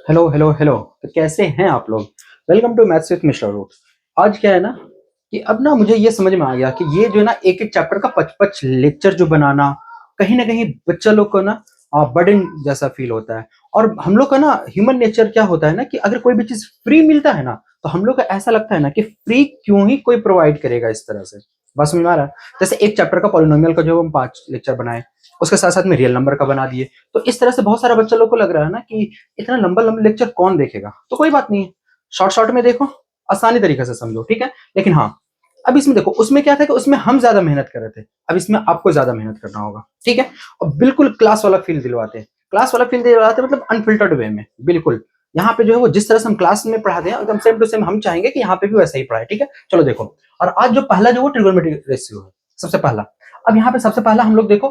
Hello hello hello. तो कैसे हैं आप लोग? Welcome to maths with mister root. आज क्या है ना कि अब ना मुझे ये समझ में आ गया कि ये जो है ना एक एक चैप्टर का पच पच लेक्चर जो बनाना कहीं ना कहीं बच्चा लोग को ना बर्डन जैसा फील होता है। और हम लोग का ना ह्यूमन नेचर क्या होता है ना कि अगर कोई भी चीज फ्री मिलता है ना तो हम लोग का ऐसा लगता है ना कि फ्री क्यों ही कोई प्रोवाइड करेगा इस तरह से। बस समझ में आ रहा है? जैसे एक चैप्टर का पॉलिनोमियल का जो हम 5 लेक्चर बनाए, उसके साथ साथ में रियल नंबर का बना दिए। तो इस तरह से बहुत सारा बच्चा लोग को लग रहा है ना कि इतना लंबा लंबा लेक्चर कौन देखेगा। तो कोई बात नहीं है, शॉर्ट शॉर्ट में देखो, आसानी तरीके से समझो, ठीक है। लेकिन हाँ, अब इसमें देखो, उसमें क्या था कि उसमें हम ज्यादा मेहनत कर रहे थे, अब इसमें आपको ज्यादा मेहनत करना होगा, ठीक है। और बिल्कुल क्लास वाला फील दिलवाते हैं, क्लास वाला फील दिलवाते हैं मतलब अनफिल्टर्ड वे में, बिल्कुल। यहाँ पे जो है वो जिस तरह से हम क्लास में पढ़ाते हैं एकदम सेम टू सेम हम चाहेंगे कि यहाँ पे भी वैसा ही पढ़ाए, ठीक है। चलो देखो, और आज जो पहला जो वो ट्रिगोनोमेट्रिक रेशियो है, सबसे पहला। अब यहाँ पे सबसे पहला हम लोग देखो,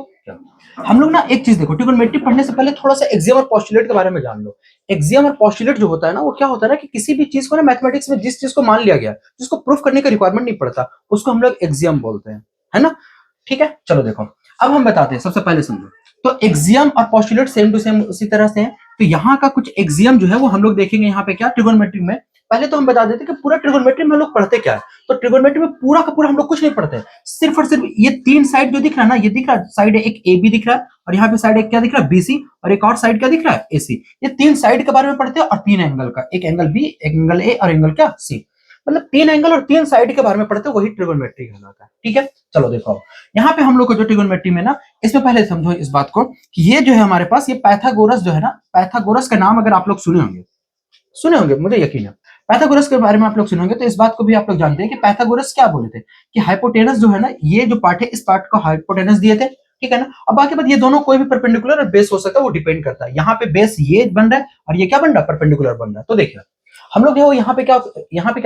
हम लोग ना एक चीज देखो, ट्रिगोनोमेट्री पढ़ने से पहले थोड़ा सा एक्सियम और पोस्टुलेट के बारे में जान लो। एक्सियम और पोस्टुलेट जो होता है ना, वो क्या होता है ना कि किसी भी चीज को ना मैथमेटिक्स में जिस चीज को मान लिया गया, जिसको प्रूफ करने का रिक्वायरमेंट नहीं पड़ता, उसको हम लोग एक्सियम बोलते हैं, है ना। ठीक है, चलो देखो, अब हम बताते हैं, सबसे पहले समझो। तो एक्सियम और पोस्टुलेट सेम टू सेम उसी तरह से है। तो यहाँ का कुछ एक्सियम जो है वो हम लोग देखेंगे यहाँ पे क्या ट्रिगोनोमेट्री में। पहले तो हम बता देते कि पूरा ट्रिगोनोमेट्री में हम लोग पढ़ते क्या है। तो ट्रिगोनोमेट्री में पूरा का पूरा हम लोग कुछ नहीं पढ़ते, सिर्फ और सिर्फ ये तीन साइड जो दिख रहा है ना, ये दिख रहा है साइड एक ए बी दिख रहा है, और यहाँ पे साइड एक क्या दिख रहा है बीसी, और एक और साइड क्या दिख रहा है एसी। ये तीन साइड के बारे में पढ़ते हैं, और तीन एंगल का, एक एंगल बी, एक एंगल ए और एंगल क्या सी। मतलब तीन एंगल और तीन साइड के बारे में पढ़ते हैं, वही ट्रिगोनोमेट्री कहलाता है, ठीक है। चलो देखो, यहाँ पे हम लोग को जो ट्रिगोनोमेट्री में ना, इसमें पहले समझो इस बात को कि ये जो है हमारे पास ये पाइथागोरस जो है ना, पाइथागोरस का नाम अगर आप लोग सुने होंगे मुझे यकीन है। पाइथागोरस के बारे में आप लोग सुने होंगे, तो इस बात को भी आप लोग जानते हैं कि पाइथागोरस क्या बोले थे कि हाइपोटेनस जो है ना, ये जो पार्ट है इस पार्ट को हाइपोटेनस दिए थे, ठीक है ना। अब बाकी बात, ये दोनों कोई भी परपेंडिकुलर और बेस हो सकता है, वो डिपेंड करता है। यहाँ पे बेस ये बन रहा है और ये क्या बन रहा है, परपेंडिकुलर बन रहा है। तो देखिए, हम लोग जो यहाँ पे क्या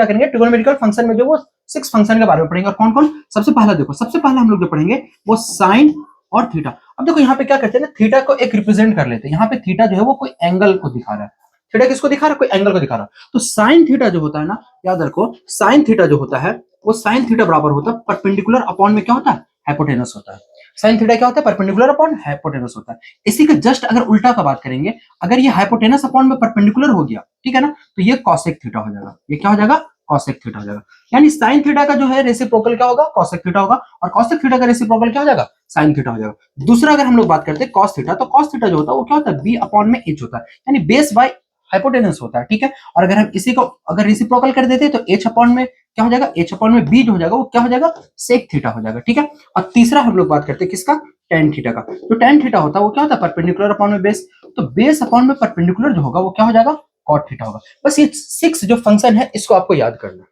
करेंगे, ट्रिगोनोमेट्रिकल फंक्शन में जो वो 6 फंक्शन के बारे में पढ़ेंगे। और कौन कौन, सबसे पहला देखो, सबसे पहला हम लोग जो पढ़ेंगे वो साइन और थीटा। अब देखो यहाँ पे क्या करते हैं ना, थीटा को एक रिप्रेजेंट कर लेते हैं। यहाँ पे थीटा जो है वो कोई एंगल को दिखा रहा है, थीटा किसको दिखा रहा है, कोई एंगल को दिखा रहा है। तो साइन थीटा जो होता है ना, याद रखो, साइन थीटा जो होता है वो साइन थीटा बराबर होता है परपेंडिकुलर अपॉन में क्या होता है, हाइपोटेनस होता है। साइन थीटा क्या होता है, परपेंडिकुलर अपॉन हाइपोटेनस होता है। इसी का जस्ट अगर उल्टा का बात करेंगे, अगर ये हाइपोटेनस अपॉन में परपेंडिकुलर हो गया, ठीक है ना, तो ये कॉसेक थीटा हो जाएगा। ये क्या हो जाएगा, कॉसेक थीटा हो जाएगा। यानी साइन थीटा का जो है रेसिप्रोकल क्या होगा, कॉसेक थीटा होगा, और कॉसेक थीटा का रेसिप्रोकल क्या हो जाएगा, साइन थीटा हो जाएगा। दूसरा अगर हम लोग बात करते हैं कॉस थीटा, तो कॉस थीटा जो होता है वो क्या होता है, बी अपॉन में एच होता है, यानी बेस बाय हाइपोटेनस होता है, ठीक है। और अगर हम इसी को अगर रेसिप्रोकल कर देते तो एच अपॉन में क्या हो जाएगा, एच अपॉन में बी जो हो जाएगा वो क्या हो जाएगा, सेक थीटा हो जाएगा, ठीक है। और तीसरा हम लोग बात करते हैं किसका, टेन थीटा का। तो टेन थीटा होता है वो क्या होता है, परपेंडिकुलर अपॉन में बेस। तो बेस अपॉन में परपेंडिकुलर जो होगा वो क्या हो जाएगा, कॉट थीटा होगा। बस ये 6 जो फंक्शन है इसको आपको याद करना है।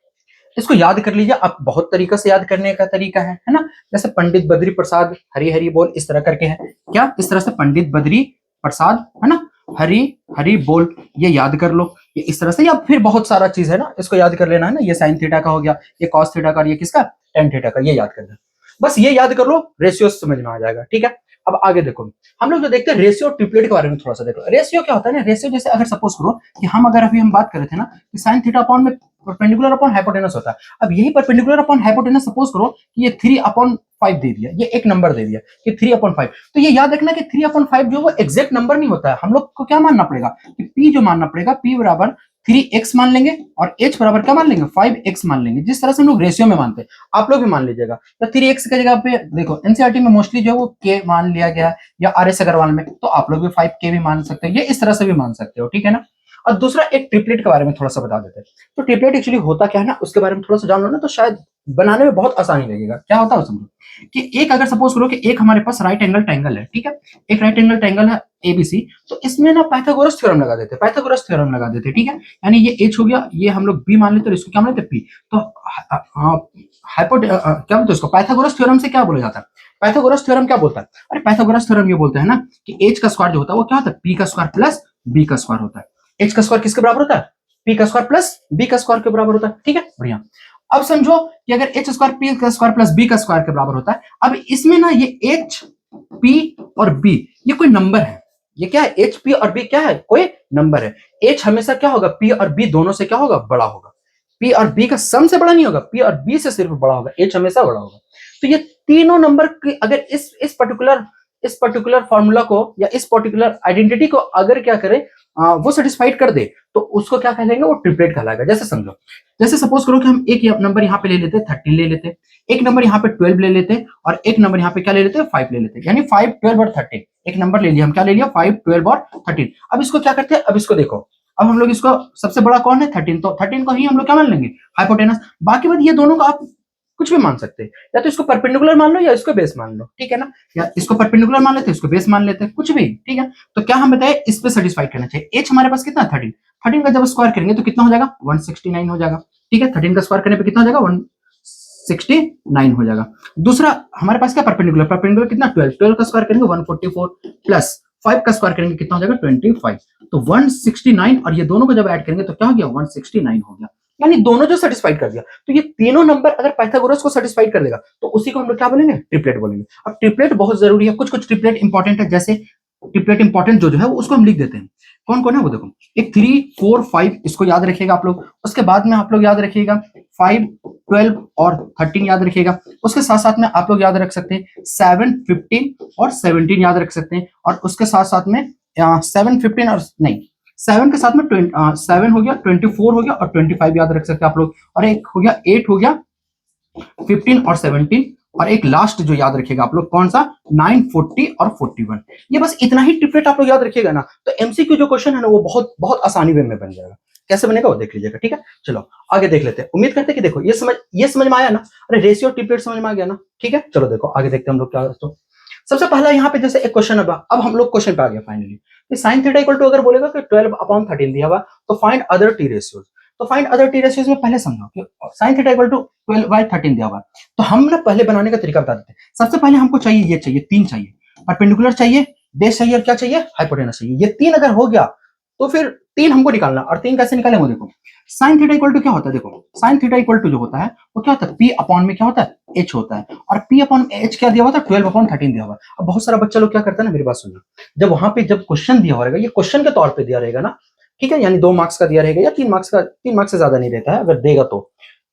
इसको याद कर लीजिए आप, बहुत तरीका से याद करने का तरीका है ना। जैसे पंडित बद्री प्रसाद हरि हरि बोल, इस तरह करके है क्या, इस तरह से पंडित बद्री प्रसाद है ना, हरि हरि बोल, ये याद कर लो। ये इस तरह से, या फिर बहुत सारा चीज है ना, इसको याद कर लेना है ना। ये साइन थीटा का हो गया, ये कॉस थीटा का, और ये किसका, टेन थीटा का, ये याद करना। बस ये याद कर लो, रेशियो समझ में आ जाएगा, ठीक है। अब आगे देखो, हम लोग जो देखते हैं रेशियो ट्रिपलेट के बारे में थोड़ा सा देखो। रेशियो क्या होता है ना, रेशियो जैसे अगर सपोज करो कि हम अगर अभी हम बात कर रहे थे ना कि साइन थीटा अपॉन में परपेंडिकुलर अपॉन हाइपोटेनस होता है। अब यही परपेंडिकुलर अपॉन हाइपोटेनस सपोज करो कि ये 3/5 दे दिया, ये एक नंबर दे दिया कि 3/5। तो ये याद रखना कि 3/5 जो वो एग्जैक्ट नंबर नहीं होता है। हम लोग को क्या मानना पड़ेगा कि पी जो मानना पड़ेगा, पी बराबर 3x मान लेंगे, और h बराबर क्या मान लेंगे, 5x मान लेंगे, जिस तरह से हम लोग रेशियो में मानते हैं आप लोग भी मान लीजिएगा। तो 3x की जगह पे देखो एनसीईआरटी में मोस्टली जो है वो k मान लिया गया, या आर एस अग्रवाल में, तो आप लोग भी 5k भी मान सकते हो, ये इस तरह से भी मान सकते हो, ठीक है ना। और दूसरा एक ट्रिपलेट के बारे में थोड़ा सा बता देते हैं। तो ट्रिपलेट एक्चुअली होता क्या है ना, उसके बारे में थोड़ा सा जान लो ना, तो शायद बनाने में बहुत आसानी लगेगा। क्या होता है समझो कि एक अगर सपोज करो कि एक हमारे पास राइट एंगल ट्रायंगल है, ठीक है, एक राइट एंगल ट्रायंगल है एबीसी। तो इसमें ना पाइथागोरस थ्योरम लगा देते, पाइथागोरस थ्योरम लगा देते, ठीक है। यानी ये एच हो गया, ये हम लोग बी मान लेते, इसको क्या मान लेते, पी। तो क्या बोलते हैं इसको, पाइथागोरस थ्योरम से क्या बोला जाता है, पाइथागोरस थ्योरम क्या बोलता है, अरे पाइथागोरस थ्योरम ये बोलते हैं ना कि एच का स्क्वायर जो होता है वो क्या होता है, पी का स्क्वायर प्लस बी का स्क्वायर होता है। एच का स्क्वायर किसके बराबर होता है, पी का स्क्वायर प्लस बी का स्क्वायर के बराबर होता है, ठीक है, बढ़िया। अब समझो कि अगर एच स्क्वायर पी का स्क्वायर प्लस बी का स्क्वायर के बराबर होता है, अब इसमें ना ये एच पी और बी ये कोई नंबर है। ये क्या है, एच पी और बी क्या है, कोई नंबर है। एच हमेशा क्या होगा, पी और बी दोनों से क्या होगा, बड़ा होगा। पी और बी का सम से बड़ा नहीं होगा, पी और बी से सिर्फ बड़ा होगा, एच हमेशा बड़ा होगा। तो ये तीनों नंबर अगर इस पर्टिकुलर इस पर्टिकुलर फॉर्मूला को या इस पर्टिकुलर आइडेंटिटी को अगर क्या करे वो सेटिस्फाइड कर दे तो उसको क्या कहलाएंगे, वो ट्रिपलेट कहलाएगा। जैसे समझो, जैसे सपोज करो कि हम एक नंबर यहाँ पे ले लेते हैं 13 ले लेते, एक नंबर यहाँ पे 12 ले लेते और एक नंबर यहाँ पे क्या ले लेते हैं 5 ले लेते, यानी 5, 12 और 13 एक नंबर ले लिया हम, क्या ले लिया 5, 12 और 13। अब इसको क्या करते हैं, अब इसको देखो, अब हम लोग इसको सबसे बड़ा कौन है 13, तो 13 को ही हम लोग क्या मान लेंगे हाइपोटेनस। बाकी बात ये दोनों को आप कुछ भी मान सकते हैं, या तो इसको परपेंडिकुलर मान लो या इसको बेस मान लो, ठीक है ना, या इसको परपेंडिकुलर मान लेते हैं इसको बेस मान लेते हैं, कुछ भी, ठीक है। तो क्या हम बताए, इस पे सेटिस्फाइड करना चाहिए। एच हमारे पास कितना 13, 13 का जब स्क्वायर करेंगे तो कितना हो जाएगा 169 हो जाएगा, ठीक है। 13 का स्क्वायर करने पे कितना हो जाएगा 169 हो जाएगा। दूसरा हमारे पास क्या परपेंडिकुलर, परपेंडिकुलर कितना 12, 12 का स्क्वायर करेंगे 144 प्लस 5 का स्क्वायर करेंगे कितना हो जाएगा 25, तो 169 और ये दोनों को जब ऐड करेंगे तो क्या हो गया 169 हो गया, यानी दोनों जो सेटिस्फाइड कर दिया। तो ये तीनों नंबर अगर पाइथागोरस को सेटिस्फाइड कर देगा तो उसी को हम लोग क्या बोलेंगे ट्रिपलेट बोलेंगे। अब ट्रिपलेट बहुत जरूरी है, कुछ कुछ ट्रिपलेट इंपॉर्टेंट है, जैसे ट्रिपलेट इंपॉर्टेंट जो है उसको हम लिख देते हैं। कौन कौन है वो देखो, एक 3, 4, 5 इसको याद रखिएगा आप लोग। उसके बाद में आप लोग याद रखिएगा 5, 12 और 13 याद रखिएगा। उसके साथ साथ में आप लोग याद रख सकते हैं 7, 15 और 17 याद रख सकते हैं। और उसके साथ साथ में 7, 15 और नहीं 7 के साथ में 7 हो गया, 24 हो गया और 25 याद रख सकते हैं आप लोग। और एक हो गया 8 हो गया, 15 और 17 और एक लास्ट जो याद रखिएगा आप लोग कौन सा 9, 40 और 41। ये बस इतना ही ट्रिपलेट आप लोग याद रखिएगा ना, तो एमसीक्यू जो क्वेश्चन है ना वो बहुत बहुत आसानी वे में बन जाएगा। कैसे बनेगा वो देख लीजिएगा, ठीक है। चलो आगे देख लेते हैं। उम्मीद करते हैं कि देखो ये समझ में आया ना, अरे रेशियो ट्रिपलेट समझ में आ गया ना, ठीक है। चलो देखो आगे देखते हैं हम लोग क्या। तो सबसे पहला यहाँ पे जैसे एक क्वेश्चन अब हम लोग क्वेश्चन पे आ गया finally. Sine theta equal to अगर बोलेगा कि 12/13 दिया हुआ, तो फाइंड अदर टी रेशियोज। तो फाइंड अदर टी रेशियोज में पहले समझो कि साइन थीटा इक्वल टू 12/13 दिया हुआ, तो हम ना पहले बनाने का तरीका बता देते हैं। सबसे पहले हमको चाहिए ये चाहिए, 3 चाहिए, परपेंडिकुलर चाहिए, बेस चाहिए और क्या चाहिए हाइपोटेनस चाहिए। ये 3 अगर हो गया तो फिर 3 हमको निकालना, और 3 कैसे निकालेंगे देखो। साइन थीटा इक्वल टू क्या होता है, देखो साइन थीटा इक्वल टू जो होता है वो क्या होता है पी अपॉन में क्या होता है एच होता है, और पी अपॉन एच क्या दिया हुआ था 12/13 दिया हुआ। अब बहुत सारा बच्चा लोग क्या करता है ना, मेरी बात सुनिए, जब वहां पे जब क्वेश्चन दिया रहेगा, ये क्वेश्चन के तौर पे दिया रहेगा ना, ठीक है, यानी 2 मार्क्स का दिया रहेगा या 3 मार्क्स का, 3 मार्क्स से ज्यादा नहीं रहता है अगर देगा तो,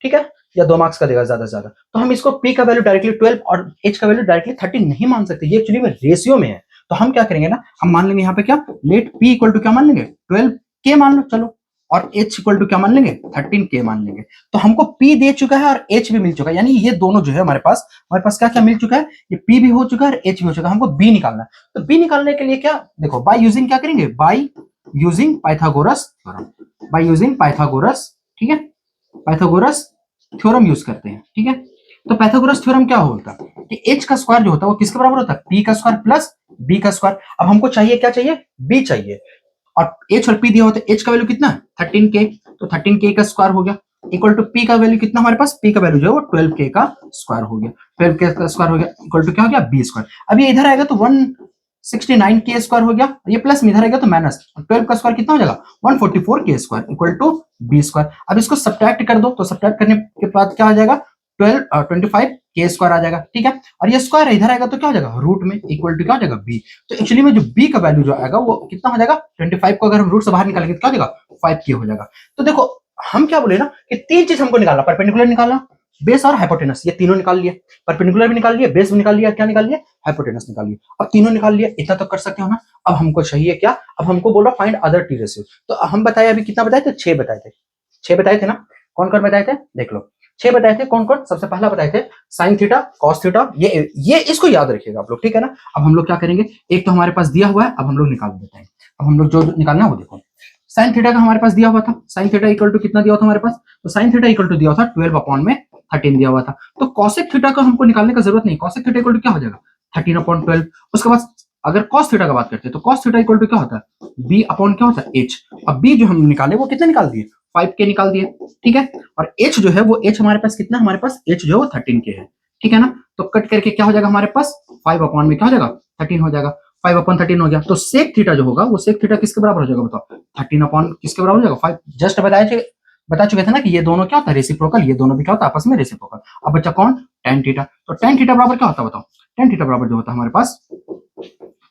ठीक है, या 2 मार्क्स का देगा ज्यादा से ज्यादा, तो हम इसको पी का वैल्यू डायरेक्टली 12 और एच का वैल्यू डायरेक्टली 13 नहीं मान सकते, ये एक्चुअली में रेशियो में है। तो हम क्या करेंगे ना, हम मान लेंगे यहाँ पे क्या, लेट पी इक्वल टू क्या मान लेंगे 12 के मान लो, चलो, और h इक्वल टू क्या मान लेंगे 13 के मान लेंगे। तो हमको p दे चुका है और h भी मिल चुका है, यानी ये दोनों जो है हमारे पास क्या क्या मिल चुका है, ये p भी हो चुका है और h भी हो चुका है। हमको b निकालना है, तो b निकालने के लिए क्या, देखो बाय यूजिंग क्या करेंगे, by using Pythagoras theorem, by using Pythagoras, ठीक है, पाइथागोरस थ्योरम यूज करते हैं, ठीक है। तो पाइथागोरस थ्योरम क्या होता है कि h का स्क्वायर जो होता है वो किसके बराबर होता है, p का स्क्वायर प्लस b का स्क्वायर। अब हमको चाहिए क्या चाहिए, b चाहिए, और h और p दिया होता है, h का वैल्यू कितना है 13k, तो 13k का स्क्वायर हो गया, इक्वल टू p का वैल्यू कितना हमारे पास, p का वैल्यू जो है वो 12k का स्क्वायर हो गया, 12k का स्क्वायर हो गया इक्वल टू क्या हो गया b स्क्वायर। अब ये इधर आएगा तो 169k स्क्वायर हो गया, ये प्लस में इधर आएगा तो माइनस, 12 का स्क्वायर कितना हो जाएगा 144k square equal to b square. अब इसको सब्ट्रैक्ट कर दो, तो सब्ट्रैक्ट करने के बाद क्या आ जाएगा 25k स्क्वायर आ जाएगा, ठीक है। और ये स्क्वायर इधर आएगा तो क्या हो जाएगा रूट में, इक्वल टू क्या हो जाएगा b। तो एक्चुअली में जो b का वैल्यू जो आएगा वो कितना हो जाएगा 25 को अगर हम रूट से बाहर निकालेंगे तो क्या हो जाएगा 5k हो जाएगा। तो देखो हम क्या बोले ना कि 3 चीज हमको निकालना, परपेंडिकुलर निकालना, बेस और हाइपोटेनस, ये तीनों निकाल लिए, परपेंडिकुलर भी निकाल लिए, बेस भी निकाल लिया, क्या निकाल लिया हाइपोटेनस निकाल लिया। अब तीनों निकाल लिया, इतना तो कर सकते हो ना। अब हमको चाहिए क्या, अब हमको बोल रहा फाइंड अदर टी रेशियो। तो हम बताए अभी कितना बताए थे, 6 बताए थे, 6 बताए थे ना। कौन कौन बताए थे देख लो, 6 बताए थे। कौन कौन, सबसे पहला बताए थे साइन थीटा, कॉस थीटा, ये इसको याद रखिएगा आप लोग, ठीक है ना। अब हम लोग क्या करेंगे, एक तो हमारे पास दिया हुआ है, अब हम लोग निकाल देते हैं। अब हम लोग जो निकालना है वो देखो, साइन थीटा का हमारे पास दिया हुआ था, साइन थीटा इक्वल टू कितना दिया हुआ था हमारे पास, तो साइन थीटा इक्वल टू दिया हुआ था 12/13 दिया हुआ था। तो कॉसेक थीटा का हमको निकालने का जरूरत नहीं, कॉसेक थीटा इक्वल टू क्या हो जाएगा 13/12। उसके बाद अगर कॉस थीटा का बात करते हैं तो कॉस थीटा इक्वल टू क्या होता है b अपॉन क्या होता है h। अब b जो हम निकाले वो कितने निकाल दिए 5k निकाल दिए, ठीक है। और h जो है वो h हमारे पास कितना, हमारे पास h जो है वो 13k है, ठीक है ना। तो कट करके क्या हो जाएगा हमारे पास 5 अपॉन में क्या हो जाएगा 13 हो जाएगा, 5/13 हो गया। तो सेक थीटा जो होगा वो सेक थीटा किसके बराबर हो जाएगा बताओ, 13 अपॉन किसके बराबर हो जाएगा 5। जस्ट बता चुके थे ना कि ये दोनों क्या होता है रेसिप्रोकल, ये दोनों भी क्या होता है आपस में रेसिप्रोकल। अब बच्चा कौन, tan थीटा। तो tan थीटा बराबर क्या होता है बताओ, tan थीटा बराबर जो होता है हमारे पास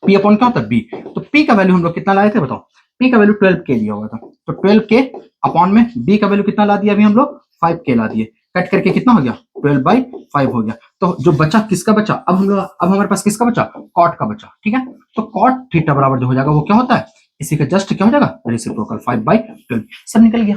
p अपॉन क्या होता है b। तो p का वैल्यू हम लोग कितना लाए थे बताओ, p का वैल्यू 12k लिया हुआ था, तो 12k अपॉन में b का वैल्यू कितना ला दिया अभी हम लोग 5k ला दिए, कट करके कितना हो गया 12/5 हो गया। तो जो बचा किसका बचा, अब हमारे पास किसका बचा, कॉट का बचा। ठीक है, तो कॉट थीटा बराबर जो हो जाएगा वो क्या होता है, इसी का जस्ट क्या हो जाएगा रेसिप्रोकल 5/12। सब निकल गया।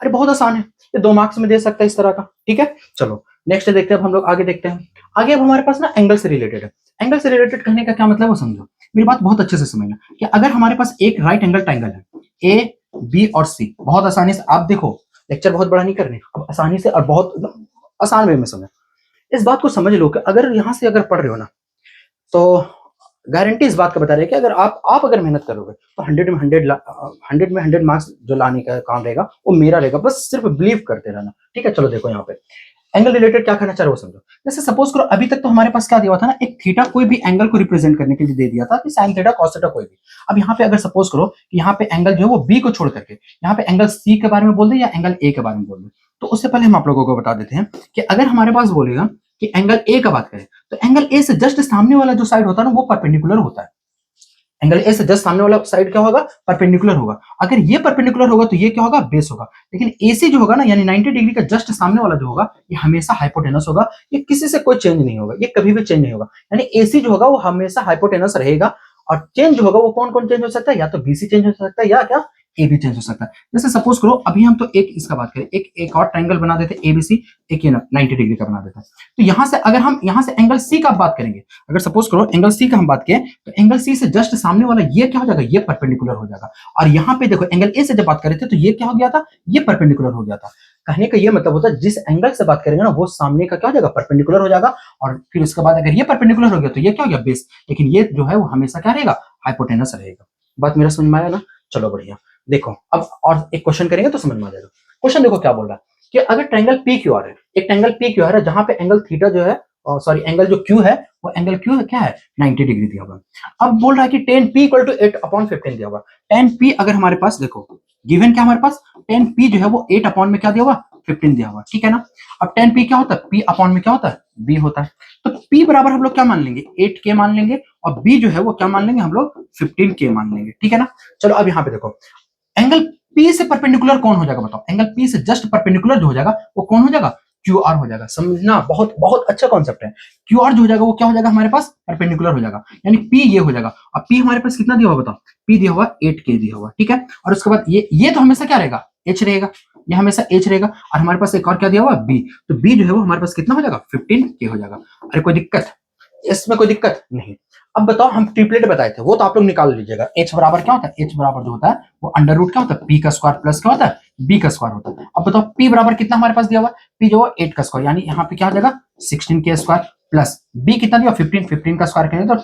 अरे बहुत आसान है, ये 2 मार्क्स में दे सकता है इस तरह का। ठीक है, चलो नेक्स्ट देखते हैं। अब हम लोग आगे देखते हैं। आगे अब हमारे पास ना एंगल से रिलेटेड है। एंगल से रिलेटेड कहने का क्या मतलब है वो समझो, मेरी बात बहुत अच्छे से समझना कि अगर हमारे पास एक राइट एंगल ट्रायंगल है ए बी और सी, बहुत आसानी से आप देखो, लेक्चर बहुत बड़ा नहीं करने, अब आसानी से और बहुत आसान वे में समझ, इस बात को समझ लो कि अगर यहां से अगर पढ़ रहे हो ना, तो गारंटी इस बात का बता रहे हैं कि अगर आप अगर मेहनत करोगे तो 100 में 100 मार्क्स जो लाने का काम रहेगा वो मेरा रहेगा। बस सिर्फ बिलीव करते रहना। ठीक है, चलो देखो यहाँ पे एंगल रिलेटेड क्या करना चाह रहे हो समझो। जैसे सपोज करो अभी तक तो हमारे पास क्या दिया हुआ था ना, एक थीटा कोई भी एंगल को रिप्रेजेंट करने के लिए दे दिया था कि साइन थीटा कॉस थीटा कोई भी। अब यहाँ पे अगर सपोज करो कि यहाँ पे एंगल जो है वो बी को छोड़ करके यहाँ पे एंगल सी के बारे में बोल दे या एंगल ए के बारे में बोल दे, तो उससे पहले हम आप लोगों को बता देते हैं कि अगर हमारे पास बोलेगा कि एंगल ए का बात करें तो एंगल ए से जस्ट सामने वाला जो साइड होता है ना वो परपेंडिकुलर होता है। एंगल ए से जस्ट सामने वाला साइड क्या होगा, परपेंडिकुलर होगा। अगर ये परपेंडिकुलर होगा तो ये क्या होगा, बेस होगा। लेकिन एसी जो होगा ना, यानी 90 डिग्री का जस्ट सामने वाला जो होगा ये हमेशा हाइपोटेनस होगा। ये किसी से कोई चेंज नहीं होगा, ये कभी भी चेंज नहीं होगा। यानी एसी जो होगा वो हमेशा हाइपोटेनस रहेगा। और चेंज जो होगा वो कौन कौन चेंज हो सकता है, या तो बीसी चेंज हो सकता है या क्या ए भी चेंज हो सकता है। जैसे सपोज करो अभी हम तो एक इसका बात करें, एक और ट्रायंगल बना देते एबीसी, एक ये 90 डिग्री का बना देता है। तो यहां से अगर हम यहां से एंगल सी का बात करेंगे, अगर सपोज करो एंगल सी का हम बात करें तो एंगल सी से जस्ट सामने वाला ये क्या हो जाएगा, ये परपेंडिकुलर हो जाएगा। और यहाँ पे देखो एंगल ए से जब बात कर रहे थे तो ये क्या हो गया था, ये परपेंडिकुलर हो गया था। कहने का ये मतलब होता है जिस एंगल से बात करेंगे ना वो सामने का क्या हो जाएगा, परपेंडिकुलर हो जाएगा। और फिर उसके बाद अगर ये परपेंडिकुलर हो गया तो ये क्या हो गया, बेस। लेकिन ये जो है वो हमेशा क्या रहेगा, हाइपोटेनस रहेगा। बात मेरा समझ में आया ना, चलो बढ़िया। देखो अब और एक क्वेश्चन करेंगे तो समझ में आ जाएगा। क्वेश्चन देखो क्या बोल रहा है कि अगर ट्रायंगल पी क्यू आर है, एक ट्रायंगल पी क्यू आर है जहां पे एंगल थीटा जो है, सॉरी एंगल जो क्यू है वो एंगल क्यू है क्या है, 90 डिग्री दिया हुआ। अब बोल रहा है कि tan p इक्वल टू 8/15 दिया हुआ। tan p अगर हमारे पास देखो गिवन क्या हमारे पास, tan p जो है वो 8 अपॉन में क्या दिया हुआ, 15 दिया हुआ। ठीक है ना। अब tan p क्या होता है, p अपॉन में क्या होता है, b होता है। तो p बराबर हम लोग क्या मान लेंगे, 8k मान लेंगे, और b जो है वो क्या मान लेंगे हम लोग, 15k मान लेंगे। ठीक है ना। चलो अब यहाँ पे देखो एंगल P से परपेंडिकुलर कौन हो जाएगा बताओ, एंगल P से जस्ट परपेंडिकुलर जो हो जाएगा वो कौन हो जाएगा, QR हो जाएगा। समझना, बहुत बहुत अच्छा कॉन्सेप्ट है। QR जो हो जाएगा वो क्या हो जाएगा हमारे पास, परपेंडिकुलर हो जाएगा। यानी P ये हो जाएगा। अब P हमारे पास कितना दिया हुआ बताओ, P दिया हुआ 8k दिया हुआ। ठीक है, और उसके बाद ये तो हमेशा क्या रहेगा, H रहेगा, ये हमेशा H रहेगा। और हमारे पास एक और क्या दिया हुआ B, तो B जो है वो हमारे पास कितना हो जाएगा, 15k हो जाएगा। अरे कोई दिक्कत, इसमें कोई दिक्कत नहीं। अब बताओ हम ट्रिपलेट बताए थे वो तो आप लोग निकाल लीजिएगा। एच बराबर क्या होता है, एच बराबर जो होता है वो अंडर रूट क्या होता है, पी का स्क्वायर प्लस क्या होता है, बी का स्क्वायर होता है। अब बताओ पी बराबर कितना हमारे पास दिया हुआ, पी जो है 8 का स्क्वायर, यानी यहाँ पे क्या हो जाएगा 16k स्क्वायर, प्लस बी कितना दिया 15 का स्क्वायर करेंगे तो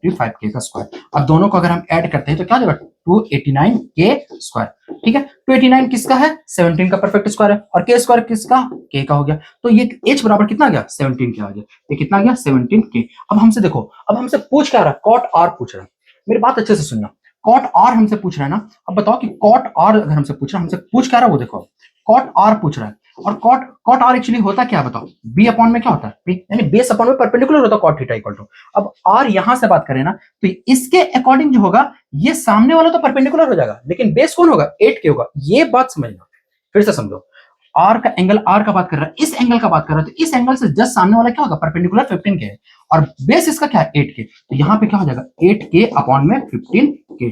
25k का स्क्वायर। अब दोनों को अगर हम ऐड करते हैं तो क्या हो जाएगा 289k स्क्वायर। ठीक है, 289 किसका है, 17 का परफेक्ट स्क्वायर है, और k स्क्वायर किसका, k का हो गया। तो ये h बराबर कितना आ गया, 17k आ गया। ये कितना आ गया 17k। अब हमसे देखो, अब हमसे पूछ क्या रहा है, कॉट आर पूछ रहा है। मेरी बात अच्छे से सुनना, कॉट आर हमसे पूछ रहा है ना। अब बताओ कि कॉट आर अगर हमसे पूछ रहा है, हमसे पूछ क्या रहा है वो देखो, कॉट आर पूछ रहा है। और कॉट आर एक्चुअली होता क्या है बताओ, बी अपॉन में क्या होता है, बी यानी बेस अपॉन में परपेंडिकुलर होता है कॉट थीटा इक्वल टू। अब आर यहां से बात करें ना तो इसके अकॉर्डिंग जो होगा ये सामने वाला तो परपेंडिकुलर हो जाएगा, लेकिन बेस कौन होगा, 8k होगा। ये बात समझना, फिर से समझो। आर का एंगल आर का बात कर रहा है, इस एंगल का बात कर रहा है, तो इस एंगल से जस्ट सामने वाला क्या होगा, परपेंडिकुलर 15k है, और बेस इसका क्या है 8k। तो यहाँ पे क्या हो जाएगा 8k अपॉन में 15k,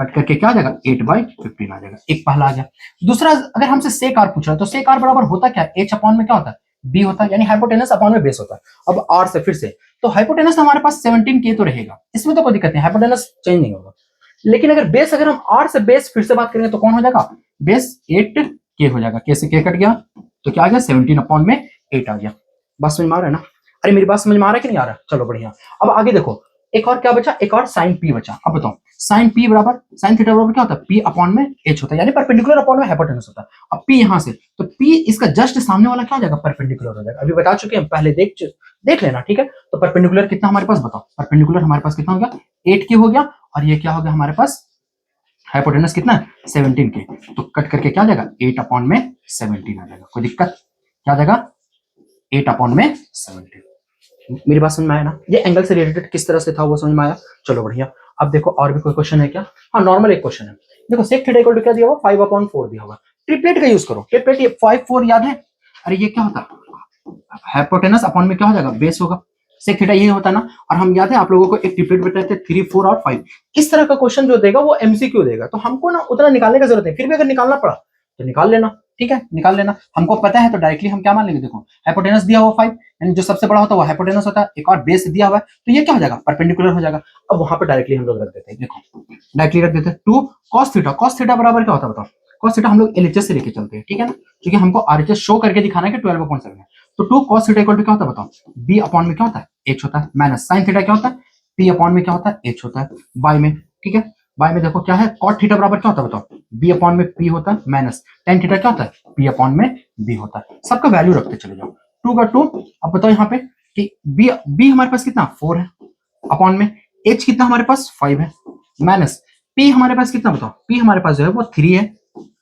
कट करके क्या आ जाएगा 8/15 आ जाएगा। एक पहला आ गया। दूसरा अगर हमसे सेक आर पूछ रहा है तो सेक आर बराबर होता क्या है, h अपॉन में क्या होता है, b होता है, यानी हाइपोटेनस अपॉन में बेस होता है। अब आर से फिर से तो हाइपोटेनस हमारे पास 17k तो रहेगा, इसमें तो कोई दिक्कत नहीं, हाइपोटेनस चेंज नहीं होगा। लेकिन अगर बेस, अगर हम आर से बेस फिर से बात करेंगे तो कौन हो जाएगा, बेस 8k हो जाएगा। k से k कट गया तो क्या आ गया 17 अपॉन में 8 आ गया। बात समझ में आ रहा है ना, अरे मेरी बात समझ में आ रहा है कि नहीं आ रहा, चलो बढ़िया। अब आगे देखो एक और क्या बचा, एक और साइन p बचा। अब बताओ साइन p बराबर, साइन थीटा बराबर क्या होता है, p अपॉन में h होता है, यानी परपेंडिकुलर अपॉन में हाइपोटेनस होता है। अब p यहां से तो p इसका जस्ट सामने वाला क्या हो जाएगा, परपेंडिकुलर हो जाएगा। अभी बता चुके हैं, पहले देख लेना। ठीक है, तो परपेंडिकुलर कितना हमारे पास बताओ, परपेंडिकुलर हमारे पास कितना हो गया 8k हो गया, और ये क्या हो गया हमारे पास हाइपोटेनस कितना है 17k। तो कट करके क्या आ जाएगा 8 अपॉन में 17 आ जाएगा। कोई दिक्कत, क्या आ जाएगा 8 अपॉन में 17। मेरी बात समझ में आया ना, ये एंगल से रिलेटेड किस तरह से था वो समझ में आया। चलो बढ़िया। अब देखो और भी कोई क्वेश्चन है क्या, हाँ नॉर्मल एक क्वेश्चन है। देखो सेक थीटा इक्वल टू क्या दिया हुआ 5/4 दिया हुआ। ट्रिपलेट का यूज करो, ट्रिपलेट 5 4 याद है, अरे ये क्या होता, हाइपोटेनस अपॉन में क्या हो जाएगा, बेस होगा। सेक थीटा ये होता ना। और हम याद है आप लोगों को एक ट्रिपलेट बताए थे 3, 4 और 5। इस तरह का क्वेश्चन जो देगा वो एमसीक्यू देगा, तो हमको ना उतना निकालने की जरूरत है, फिर भी अगर निकालना पड़ा तो निकाल लेना, ठीक है, निकाल लेना। हमको पता है तो डायरेक्टली हम क्या मान लेंगे, देखो हाइपोटेनस दिया हुआ 5, यानी जो सबसे बड़ा होता है वो हाइपोटेनस होता है, एक और बेस दिया हुआ है, तो ये क्या हो जाएगा, परपेंडिकुलर हो जाएगा। अब वहां पर डायरेक्टली हम लोग रख देते हैं, देखो डायरेक्टली रख देते हैं 2 cos थीटा। cos थीटा बराबर क्या होता है बताओ, cos थीटा हम लोग एलएचएस से लेके चलते हैं, ठीक है ना, क्योंकि हमको आरएचएस शो करके दिखाना है कि 12/7 है। तो 2 cos थीटा इक्वल टू क्या होता है बताओ, b अपॉन में क्या होता है, h होता है, माइनस sin थीटा क्या होता है, p अपॉन में क्या होता है, h होता है, बाय में, ठीक है। बाय में देखो क्या है, cot थीटा बराबर क्या होता है बताओ, b अपॉन में p होता है, माइनस tan थीटा क्या होता है, p अपॉन में b होता है। सबका वैल्यू रखते चले जाओ, 2 का 2। अब बताओ यहाँ पे कि b हमारे पास कितना 4 है, अपॉन में h कितना हमारे पास 5 है, माइनस p हमारे पास कितना बताओ, p हमारे पास जो है वो 3 है,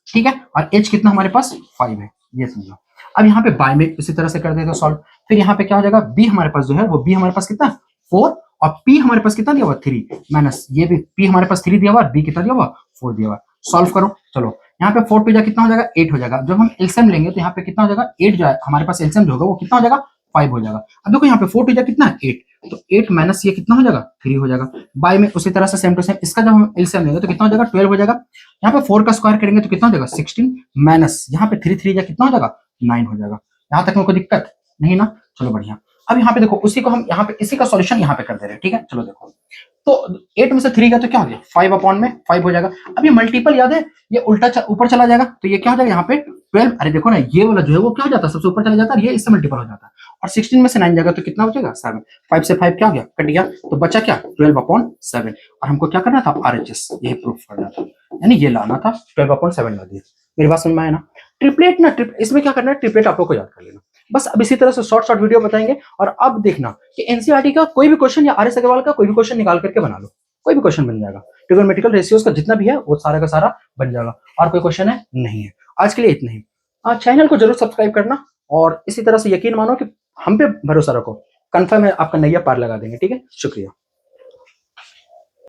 ठीक है, और h कितना हमारे पास 5 है, ये समझो। अब यहाँ पे बाय में इसी तरह से कर देते सॉल्व, फिर यहाँ पे क्या हो जाएगा, b हमारे पास जो है वो b हमारे पास कितना 4, और p हमारे पास कितना दिया हुआ 3, माइनस ये भी p हमारे पास 3 दिया हुआ, b कितना दिया हुआ 4 दिया हुआ। सॉल्व करो, चलो यहाँ पे 4 पे जा कितना हो जाएगा 8 हो जाएगा। जब हम एलसीएम लेंगे तो यहाँ पे कितना हो जाएगा 8, जो है हमारे पास एलसीएम जो होगा वो कितना हो जाएगा 5 हो जाएगा। अब देखो यहाँ पे 4 टू जा कितना है 8, तो 8 माइनस ये कितना हो जाएगा 3 हो जाएगा। बाय में उसी तरह से सेम टू सेम इसका जब हम एलसीएम लेंगे तो कितना हो जाएगा 12 हो जाएगा। यहाँ पे 4 का स्क्वायर करेंगे तो कितना हो जाएगा 16, माइनस यहाँ पे 3 3 जा कितना हो जाएगा 9 हो जाएगा। यहाँ तक में कोई दिक्कत नहीं ना, चलो बढ़िया। अब यहाँ पे देखो उसी को हम यहाँ पे इसी का सॉल्यूशन यहाँ पे कर दे रहे हैं, ठीक है, चलो देखो तो 8 में से 3 गया तो क्या हो गया 5 अपॉन में 5 हो जाएगा। अब ये मल्टीपल याद है, ये उल्टा ऊपर चला जाएगा तो ये क्या हो जाएगा यहाँ पे 12। अरे देखो ना ये वाला जो है वो क्या हो जाता है सबसे ऊपर चला जाता है, ये इससे मल्टीपल हो जाता है, और 16 में से 9 जाएगा तो कितना हो जाएगा 7। 5 से 5 क्या हो गया कट गया, तो बचा क्या 12/7। और हमको क्या करना था आरएचएस, ये प्रूफ करना था, यानी ये लाना था 12/7 ला दिया। मेरी बात समझ में आया ना। ट्रिपलेट ना इसमें क्या करना है, ट्रिपलेट आप लोग को याद कर लेना बस। अब इसी तरह से शॉर्ट शॉर्ट वीडियो बताएंगे, और अब देखना कि एनसीईआरटी का कोई भी क्वेश्चन या आरएस अग्रवाल का कोई भी क्वेश्चन निकाल करके बना लो, कोई भी क्वेश्चन बन जाएगा। ट्रिगोनोमेट्रिकल रेशियोज का जितना भी है वो सारा का सारा बन जाएगा, और कोई क्वेश्चन है नहीं है। आज के लिए इतना ही। चैनल को जरूर सब्सक्राइब करना, और इसी तरह से यकीन मानो कि हम पे भरोसा रखो, कंफर्म है आपका नैया पार लगा देंगे, ठीक है, शुक्रिया।